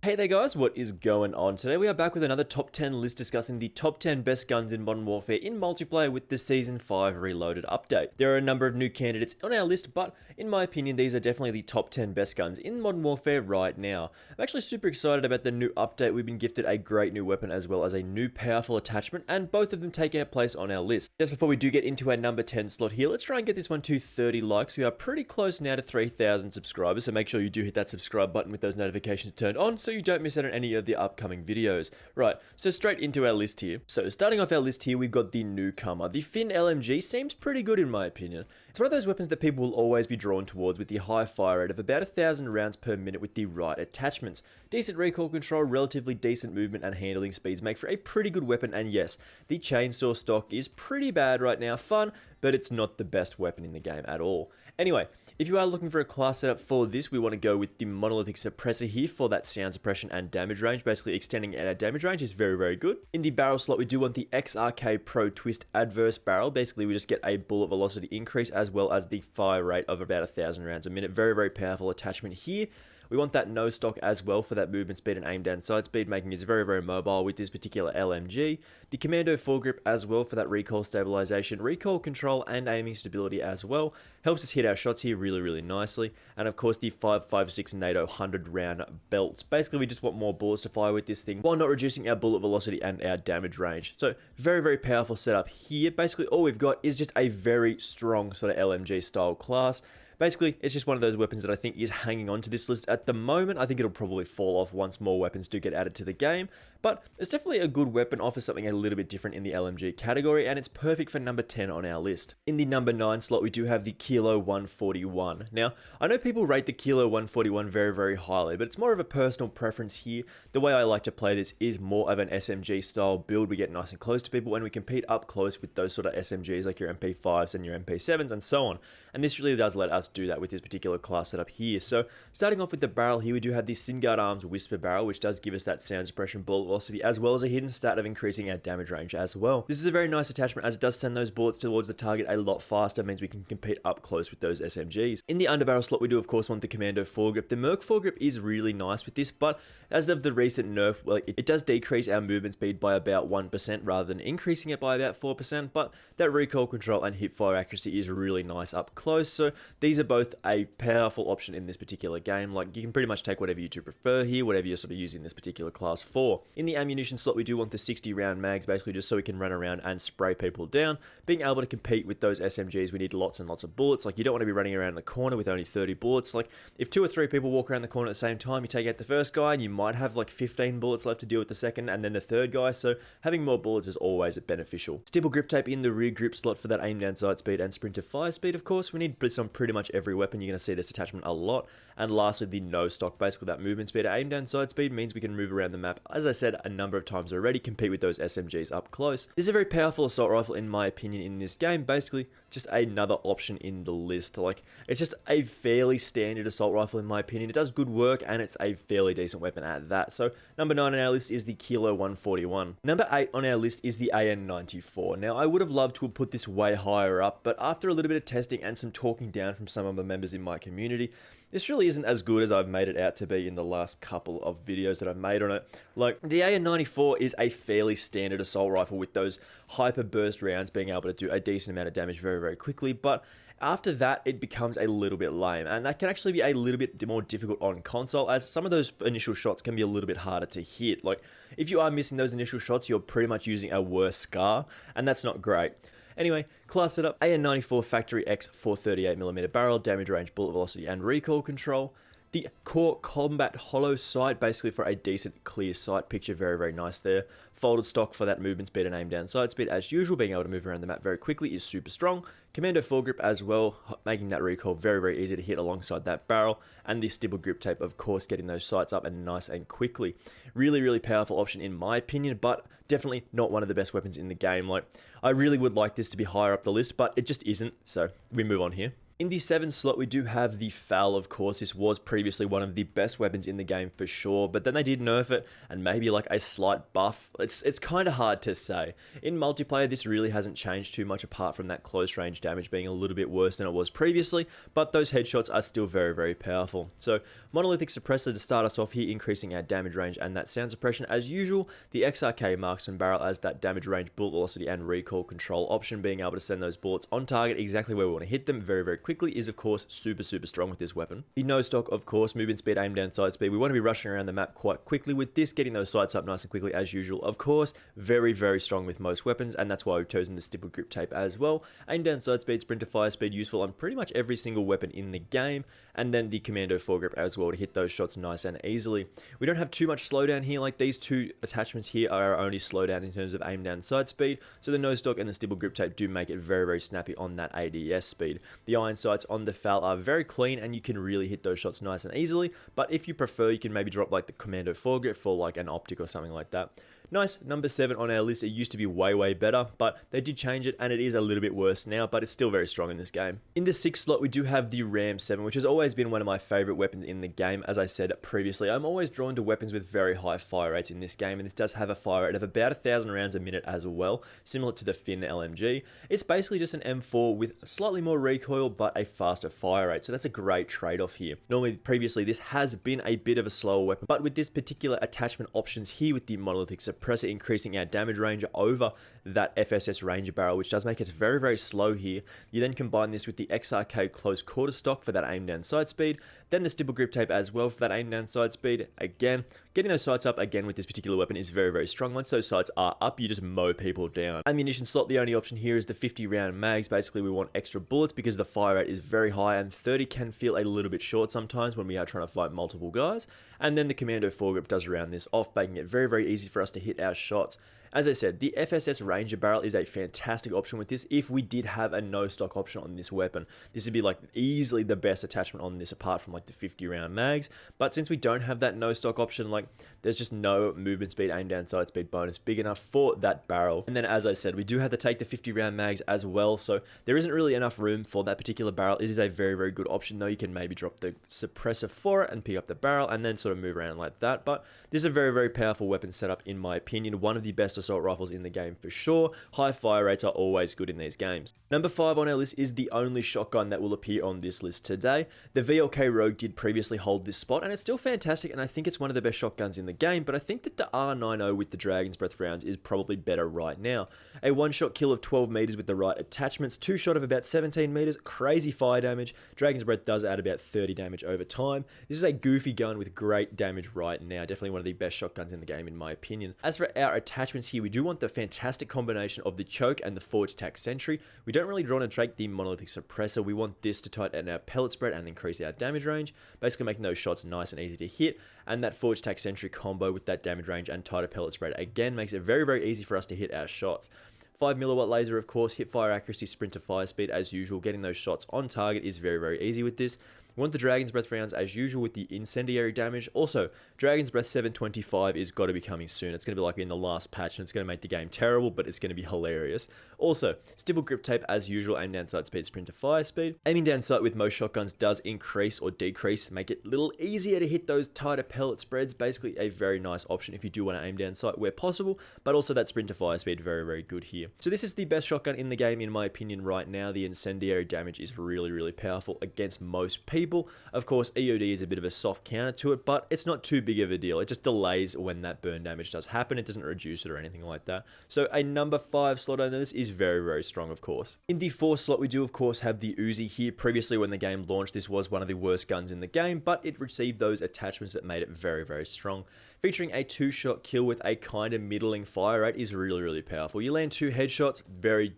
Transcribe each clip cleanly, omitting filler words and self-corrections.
Hey there guys, what is going on? Today we are back with another top 10 list discussing the top 10 best guns in Modern Warfare in multiplayer with the Season 5 Reloaded update. There are a number of new candidates on our list, but in my opinion these are definitely the top 10 best guns in Modern Warfare right now. I'm actually super excited about the new update. We've been gifted a great new weapon as well as a new powerful attachment, and both of them take our place on our list. Just before we do get into our number 10 slot here, let's try and get this one to 30 likes. We are pretty close now to 3,000 subscribers, so make sure you do hit that subscribe button with those notifications turned on so you don't miss out on any of the upcoming videos. Right, so straight into our list here. So starting off our list here, we've got the newcomer. The FiNN LMG seems pretty good in my opinion. It's one of those weapons that people will always be drawn towards with the high fire rate of about 1,000 rounds per minute with the right attachments. Decent recoil control, relatively decent movement and handling speeds make for a pretty good weapon, and yes, the chainsaw stock is pretty bad right now. Fun, but it's not the best weapon in the game at all. Anyway, if you are looking for a class setup for this, we want to go with the monolithic suppressor here for that sound suppression and damage range. Basically extending out our damage range is very, very good. In the barrel slot, we do want the XRK Pro Twist Adverse Barrel. Basically, we just get a bullet velocity increase as well as the fire rate of about 1,000 rounds a minute. Very, very powerful attachment here. We want that no stock as well for that movement speed and aim down sight speed, making us very, very mobile with this particular LMG. The Commando foregrip as well for that recoil stabilization, recoil control and aiming stability as well. Helps us hit our shots here really, really nicely. And of course the 5.56 NATO 100 round belts. Basically we just want more bullets to fire with this thing while not reducing our bullet velocity and our damage range. So very, very powerful setup here. Basically all we've got is just a very strong sort of LMG style class. Basically, it's just one of those weapons that I think is hanging on to this list at the moment. I think it'll probably fall off once more weapons do get added to the game, but it's definitely a good weapon, offers something a little bit different in the LMG category, and it's perfect for number 10 on our list. In the number 9 slot, we do have the Kilo 141. Now, I know people rate the Kilo 141 very, very highly, but it's more of a personal preference here. The way I like to play this is more of an SMG style build. We get nice and close to people and we compete up close with those sort of SMGs like your MP5s and your MP7s and so on. And this really does let us do that with this particular class setup here. So starting off with the barrel here, we do have the Singard Arms Whisper Barrel, which does give us that sound suppression, bullet velocity, as well as a hidden stat of increasing our damage range as well. This is a very nice attachment as it does send those bullets towards the target a lot faster, means we can compete up close with those SMGs. In the underbarrel slot, we do of course want the Commando foregrip. The Merc foregrip is really nice with this, but as of the recent nerf, well, it does decrease our movement speed by about 1% rather than increasing it by about 4%, but that recoil control and hipfire accuracy is really nice up close. So these are both a powerful option in this particular game. Like, you can pretty much take whatever you two prefer here, whatever you're sort of using this particular class for. In the ammunition slot, we do want the 60 round mags, basically just so we can run around and spray people down. Being able to compete with those SMGs, we need lots and lots of bullets. Like, you don't want to be running around in the corner with only 30 bullets. Like, if 2 or 3 people walk around the corner at the same time, you take out the first guy and you might have like 15 bullets left to deal with the second and then the third guy. So having more bullets is always beneficial. Stipple grip tape in the rear grip slot for that aim down sight speed and sprinter fire speed. Of course, we need this on pretty much every weapon. You're going to see this attachment a lot. And lastly, the no stock, basically that movement speed, aim down sight speed, means we can move around the map, as I said a number of times already, compete with those SMGs up close. This is a very powerful assault rifle in my opinion in this game. Basically just another option in the list. Like, it's just a fairly standard assault rifle in my opinion. It does good work and it's a fairly decent weapon at that. So number 9 on our list is the Kilo 141. Number 8 on our list is the AN94. Now I would have loved to have put this way higher up, but after a little bit of testing and some talking down from some of the members in my community, this really isn't as good as I've made it out to be in the last couple of videos that I've made on it. Like, the AN94 is a fairly standard assault rifle with those hyper burst rounds being able to do a decent amount of damage very, very quickly, but after that, it becomes a little bit lame, and that can actually be a little bit more difficult on console, as some of those initial shots can be a little bit harder to hit. Like, if you are missing those initial shots, you're pretty much using a worse scar, and that's not great. Anyway, class setup, AN94 Factory X 438mm barrel, damage range, bullet velocity, and recoil control. The Core Combat Hollow Sight, basically for a decent clear sight picture, very, very nice there. Folded stock for that movement speed and aim down sight speed, as usual, being able to move around the map very quickly is super strong. Commando foregrip as well, making that recoil very, very easy to hit alongside that barrel. And the stipple grip tape, of course, getting those sights up and nice and quickly. Really, really powerful option in my opinion, but definitely not one of the best weapons in the game. Like, I really would like this to be higher up the list, but it just isn't, so we move on here. In the 7 slot, we do have the FAL, of course. This was previously one of the best weapons in the game for sure, but then they did nerf it and maybe like a slight buff. It's kind of hard to say. In multiplayer, this really hasn't changed too much apart from that close range damage being a little bit worse than it was previously, but those headshots are still very, very powerful. So monolithic suppressor to start us off here, increasing our damage range and that sound suppression as usual. The XRK marksman barrel as that damage range, bullet velocity and recoil control option, being able to send those bullets on target exactly where we want to hit them very, very quickly is of course super strong with this weapon. The no stock, of course, movement speed, aim down, sight speed. We want to be rushing around the map quite quickly with this, getting those sights up nice and quickly as usual. Of course, very, very strong with most weapons, and that's why we've chosen the stippled grip tape as well. Aim down, sight speed, sprint to fire speed, useful on pretty much every single weapon in the game, and then the commando foregrip as well to hit those shots nice and easily. We don't have too much slowdown here, like these two attachments here are our only slowdown in terms of aim down, sight speed, so the no stock and the stippled grip tape do make it very, very snappy on that ADS speed. The iron sights on the FAL are very clean and you can really hit those shots nice and easily, but if you prefer, you can maybe drop like the commando foregrip for like an optic or something like that. Nice, number 7 on our list. It used to be way better, but they did change it and it is a little bit worse now, but it's still very strong in this game. In the 6th slot, we do have the Ram 7, which has always been one of my favorite weapons in the game. As I said previously, I'm always drawn to weapons with very high fire rates in this game, and this does have a fire rate of about 1,000 rounds a minute as well, similar to the FiNN LMG. It's basically just an M4 with slightly more recoil, but a faster fire rate, so that's a great trade-off here. Normally, previously, this has been a bit of a slower weapon, but with this particular attachment options here with the monolithic suppressor increasing our damage range over that FSS Ranger barrel, which does make it very slow here. You then combine this with the XRK close quarter stock for that aim down sight speed, then the stipple grip tape as well for that aim down sight speed. Again, getting those sights up again with this particular weapon is very strong. Once those sights are up, you just mow people down. Ammunition slot, the only option here is the 50 round mags. Basically, we want extra bullets because the fire rate is very high and 30 can feel a little bit short sometimes when we are trying to fight multiple guys. And then the commando foregrip does round this off, making it very easy for us to hit our shots. As I said, the FSS Ranger barrel is a fantastic option with this. If we did have a no stock option on this weapon, this would be like easily the best attachment on this apart from like the 50 round mags. But since we don't have that no stock option, like there's just no movement speed, aim down, sight speed bonus big enough for that barrel. And then as I said, we do have to take the 50 round mags as well, so there isn't really enough room for that particular barrel. It is a very good option though. You can maybe drop the suppressor for it and pick up the barrel and then sort of move around like that. But this is a very powerful weapon setup in my opinion. One of the best assault rifles in the game for sure. High fire rates are always good in these games. Number 5 on our list is the only shotgun that will appear on this list today. The VLK Rogue did previously hold this spot and it's still fantastic, and I think it's one of the best shotguns in the game, but I think that the R90 with the Dragon's Breath rounds is probably better right now. A one-shot kill of 12 meters with the right attachments, two-shot of about 17 meters, crazy fire damage. Dragon's Breath does add about 30 damage over time. This is a goofy gun with great damage right now. Definitely one of the best shotguns in the game in my opinion. As for our attachments here, we do want the fantastic combination of the choke and the forged tack sentry. We don't really want to take the monolithic suppressor. We want this to tighten our pellet spread and increase our damage range, basically making those shots nice and easy to hit. And that forged tack sentry combo with that damage range and tighter pellet spread again makes it very easy for us to hit our shots. 5 milliwatt laser, of course, hip fire accuracy, sprint to fire speed as usual. Getting those shots on target is very easy with this. We want the Dragon's Breath rounds as usual with the incendiary damage. Also, Dragon's Breath 725 is got to be coming soon. It's going to be like in the last patch and it's going to make the game terrible, but it's going to be hilarious. Also, stipple grip tape as usual, aim down sight speed, sprint to fire speed. Aiming down sight with most shotguns does increase or decrease, make it a little easier to hit those tighter pellet spreads. Basically a very nice option if you do want to aim down sight where possible, but also that sprint to fire speed very good here. So this is the best shotgun in the game in my opinion right now. The incendiary damage is really powerful against most people. Of course, EOD is a bit of a soft counter to it, but it's not too big of a deal. It just delays when that burn damage does happen. It doesn't reduce it or anything like that. So a number 5 slot on this is very strong, of course. In the 4th slot, we do, of course, have the Uzi here. Previously, when the game launched, this was one of the worst guns in the game, but it received those attachments that made it very strong. Featuring a 2-shot kill with a kind of middling fire rate is really powerful. You land 2 headshots, very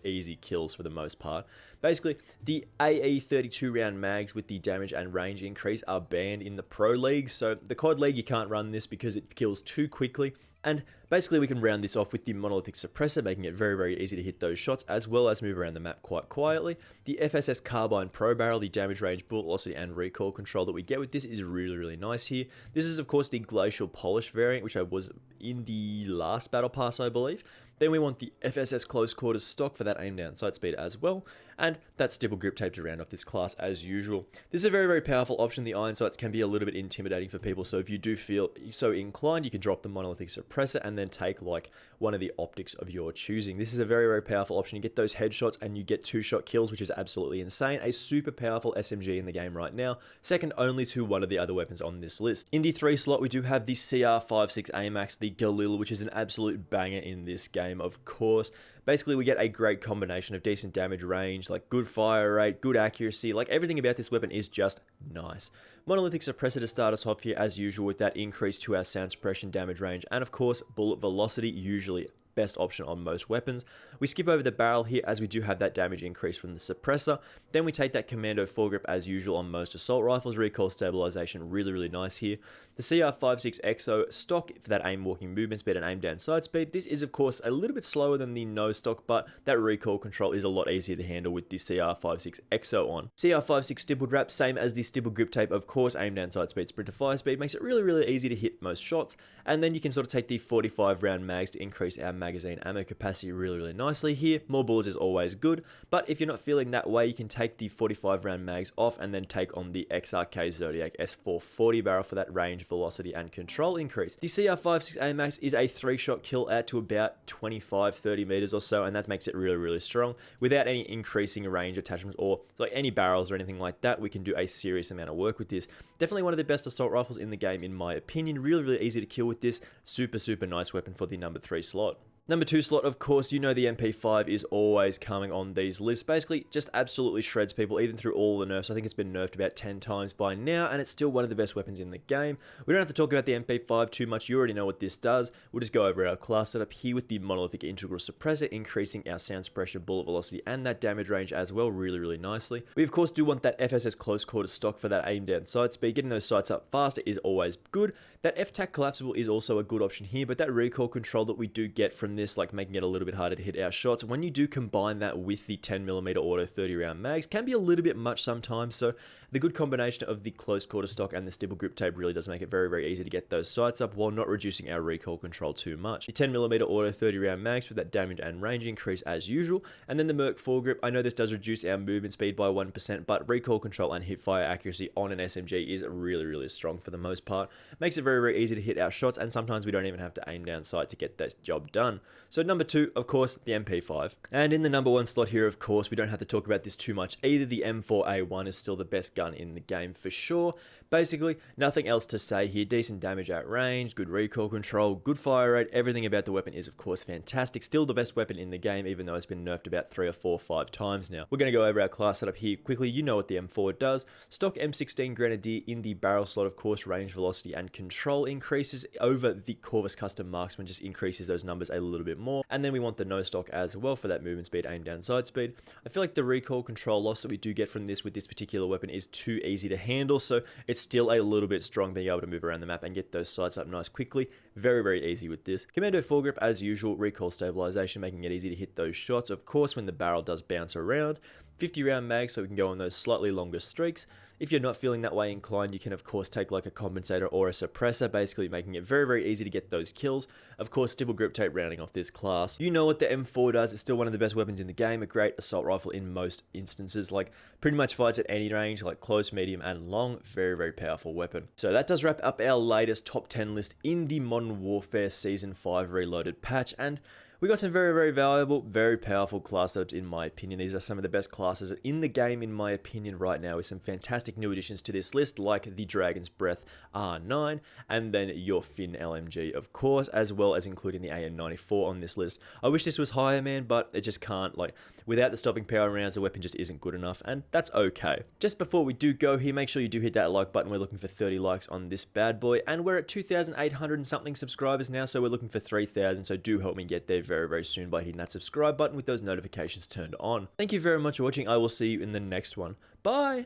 easy kills for the most part. Basically, the AE 32 round mags with the damage and range increase are banned in the Pro League, so the COD League you can't run this because it kills too quickly. And basically we can round this off with the monolithic suppressor, making it very easy to hit those shots, as well as move around the map quite quietly. The FSS Carbine Pro Barrel, the damage range, bullet velocity, and recoil control that we get with this is really nice here. This is, of course, the Glacial Polish variant, which I was in the last Battle Pass, I believe. Then we want the FSS Close Quarters stock for that aim down sight speed as well. and that stipple grip tape to round off this class as usual. This is a very, very powerful option. The iron sights can be a little bit intimidating for people, so if you do feel so inclined, you can drop the monolithic suppressor and then take like one of the optics of your choosing. This is a very, very powerful option. You get those headshots and you get 2-shot kills, which is absolutely insane. A super powerful SMG in the game right now, second only to one of the other weapons on this list. In the 3 slot, we do have the CR56 AMAX, the Galil, which is an absolute banger in this game, of course. Basically, we get a great combination of decent damage range, like good fire rate, good accuracy, like everything about this weapon is just nice. Monolithic suppressor to start us off here as usual with that increase to our sound suppression damage range, and of course bullet velocity, usually best option on most weapons. We skip over the barrel here as we do have that damage increase from the suppressor. Then we take that commando foregrip as usual on most assault rifles. Recoil stabilization, really, really nice here. The CR56 EXO stock for that aim walking movement speed and aim down sight speed. This is of course a little bit slower than the no stock, but that recoil control is a lot easier to handle with the CR56 EXO on. CR56 stippled wrap, same as the stippled grip tape, of course. Aim down sight speed, sprint to fire speed, makes it really, really easy to hit most shots. And then you can sort of take the 45 round mags to increase our magazine ammo capacity really, really nicely here. More bullets is always good, but if you're not feeling that way, you can take the 45 round mags off and then take on the XRK Zodiac S440 barrel for that range, velocity, and control increase. The CR56 AMAX is a 3-shot kill out to about 25-30 meters or so, and that makes it really, really strong without any increasing range attachments or like any barrels or anything like that. We can do a serious amount of work with this. Definitely one of the best assault rifles in the game in my opinion. Really, really easy to kill with this. Super, super nice weapon for the number 3 slot. Number 2 slot, of course, you know the MP5 is always coming on these lists. Basically, just absolutely shreds people, even through all the nerfs. I think it's been nerfed about 10 times by now, and it's still one of the best weapons in the game. We don't have to talk about the MP5 too much. You already know what this does. We'll just go over our class setup here with the monolithic integral suppressor, increasing our sound suppression, bullet velocity, and that damage range as well, really, really nicely. We, of course, do want that FSS close quarter stock for that aim down sight speed. Getting those sights up faster is always good. That FTAC collapsible is also a good option here, but that recoil control that we do get from this, like making it a little bit harder to hit our shots, when you do combine that with the 10mm auto 30 round mags, can be a little bit much sometimes. So the good combination of the close quarter stock and the stipple grip tape really does make it very, very easy to get those sights up while not reducing our recoil control too much. The 10mm auto 30 round mags with that damage and range increase as usual, and then the Merc foregrip. I know this does reduce our movement speed by 1%, but recoil control and hip fire accuracy on an SMG is really, really strong for the most part. Makes it very, very easy to hit our shots, and sometimes we don't even have to aim down sight to get that job done. So number 2, of course, the MP5. And in the number 1 slot here, of course, we don't have to talk about this too much either. The M4A1 is still the best gun in the game for sure. Basically, nothing else to say here. Decent damage at range, good recoil control, good fire rate. Everything about the weapon is, of course, fantastic. Still the best weapon in the game, even though it's been nerfed about 3 or 4 or 5 times now. We're going to go over our class setup here quickly. You know what the M4 does. Stock M16 Grenadier in the barrel slot, of course, range, velocity, and control increases over the Corvus Custom Marksman, just increases those numbers a little bit more. And then we want the no stock as well for that movement speed, aim down sight speed. I feel like the recoil control loss that we do get from this with this particular weapon is too easy to handle, so it's still a little bit strong being able to move around the map and get those sights up nice quickly. Very, very easy with this. Commando foregrip as usual, recoil stabilization, making it easy to hit those shots, of course, when the barrel does bounce around. 50 round mag, so we can go on those slightly longer streaks. If you're not feeling that way inclined, you can of course take like a compensator or a suppressor, basically making it very, very easy to get those kills. Of course, stipple grip tape rounding off this class. You know what the M4 does. It's still one of the best weapons in the game. A great assault rifle in most instances, like pretty much fights at any range, like close, medium, and long. Very, very powerful weapon. So that does wrap up our latest top 10 list in the Modern Warfare Season 5 Reloaded patch, and we got some very, very valuable, very powerful class setups in my opinion. These are some of the best classes in the game in my opinion right now, with some fantastic new additions to this list like the Dragon's Breath R9 and then your FiNN LMG of course, as well as including the AN94 on this list. I wish this was higher, man, but it just can't. Like, without the stopping power rounds, the weapon just isn't good enough, and that's okay. Just before we do go here, make sure you do hit that like button. We're looking for 30 likes on this bad boy, and we're at 2,800 and something subscribers now, so we're looking for 3,000, so do help me get there very, very soon by hitting that subscribe button with those notifications turned on. Thank you very much for watching. I will see you in the next one. Bye!